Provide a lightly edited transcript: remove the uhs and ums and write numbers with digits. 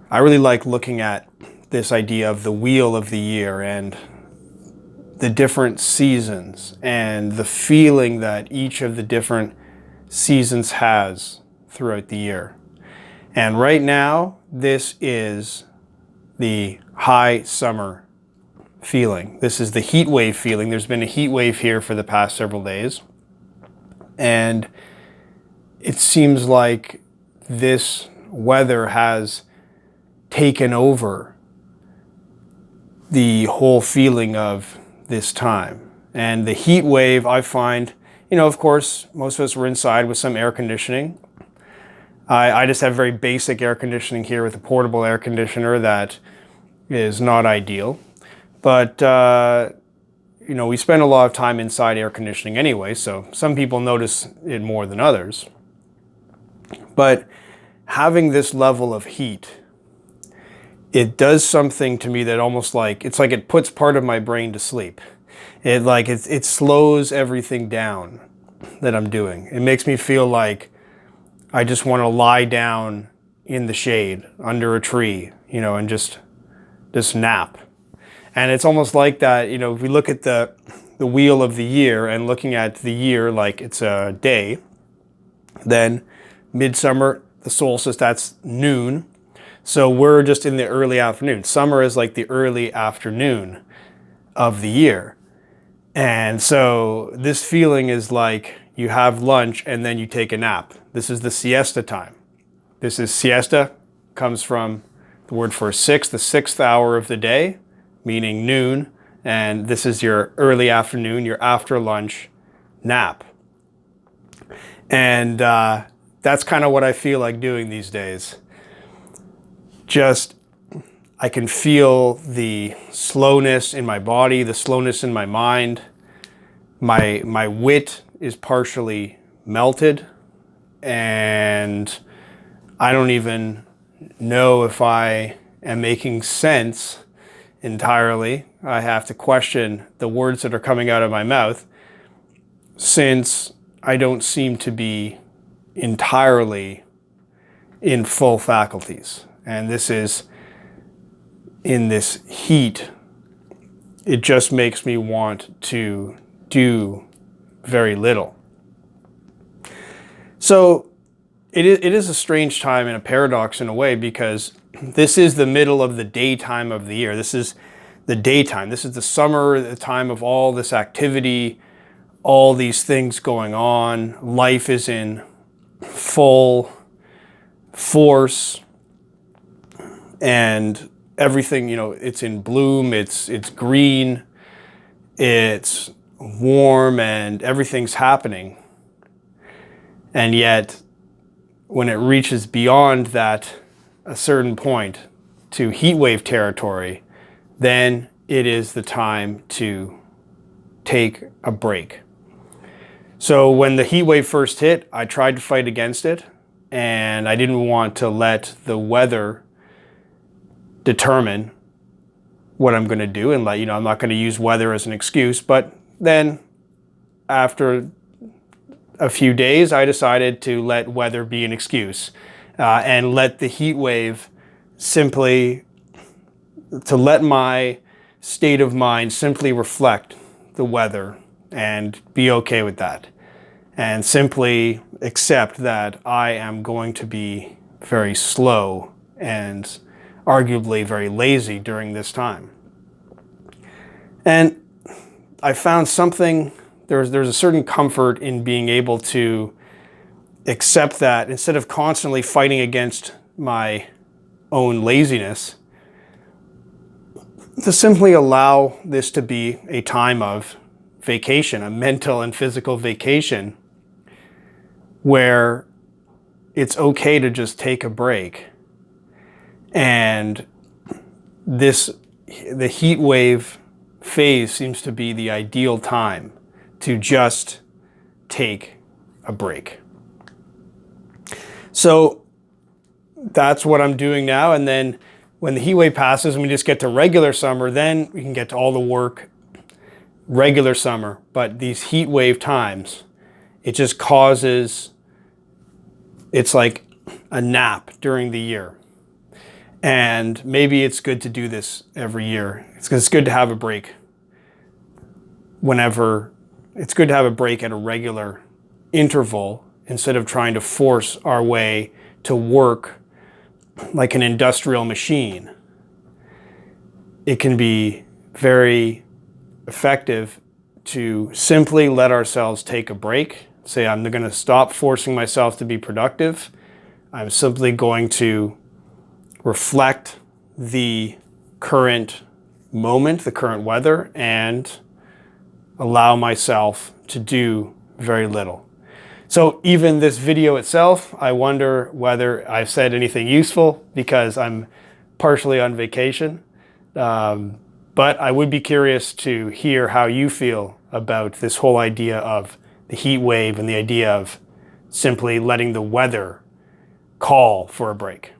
I really like looking at this idea of the wheel of the year and the different seasons and the feeling that each of the different seasons has throughout the year. And right now, this is the high summer feeling. This is the heat wave feeling. There's been a heat wave here for the past several days. And it seems like this weather has taken over the whole feeling of this time. And the heat wave, I find, of course, most of us were inside with some air conditioning. I just have very basic air conditioning here with a portable air conditioner that is not ideal. But, we spend a lot of time inside air conditioning anyway, so some people notice it more than others. But having this level of heat, it does something to me that almost it's like it puts part of my brain to sleep. It slows everything down that I'm doing. It makes me feel like I just want to lie down in the shade under a tree, and just nap. And it's almost like that, if we look at the wheel of the year and looking at the year like it's a day, then midsummer, the solstice, that's noon. So we're just in the early afternoon. Summer is like the early afternoon of the year. And so this feeling is like you have lunch and then you take a nap. This is the siesta time. This is siesta, comes from the word for six, the sixth hour of the day, meaning noon. And this is your early afternoon, your after lunch nap. And that's kind of what I feel like doing these days. I can feel the slowness in my body, the slowness in my mind. My wit is partially melted, and I don't even know if I am making sense entirely. I have to question the words that are coming out of my mouth, since I don't seem to be entirely in full faculties. And this is, in this heat, it just makes me want to do very little. So it is a strange time and a paradox in a way, because this is the middle of the daytime of the year. This is the daytime. This is the summer, the time of all this activity, all these things going on. Life is in full force, and everything, it's in bloom, it's green, it's warm, and everything's happening. And yet, when it reaches beyond that, a certain point, to heat wave territory, then it is the time to take a break. So when the heat wave first hit, I tried to fight against it, and I didn't want to let the weather determine what I'm going to do, and I'm not going to use weather as an excuse. But then after a few days, I decided to let weather be an excuse, and let the heat wave simply, to let my state of mind simply reflect the weather and be okay with that, and simply accept that I am going to be very slow and arguably very lazy during this time. And I found something, there's a certain comfort in being able to accept that, instead of constantly fighting against my own laziness, to simply allow this to be a time of vacation, a mental and physical vacation, where it's okay to just take a break. And the heat wave phase seems to be the ideal time to just take a break. So that's what I'm doing now. And then when the heat wave passes and we just get to regular summer, then we can get to all the work, regular summer. But these heat wave times, it just causes, it's like a nap during the year. And maybe it's good to do this every year. It's good to have a break whenever, it's good to have a break at a regular interval instead of trying to force our way to work like an industrial machine. It can be very effective to simply let ourselves take a break. Say, I'm going to stop forcing myself to be productive. I'm simply going to reflect the current moment, the current weather, and allow myself to do very little. So even this video itself, I wonder whether I've said anything useful because I'm partially on vacation. But I would be curious to hear how you feel about this whole idea of the heat wave and the idea of simply letting the weather call for a break.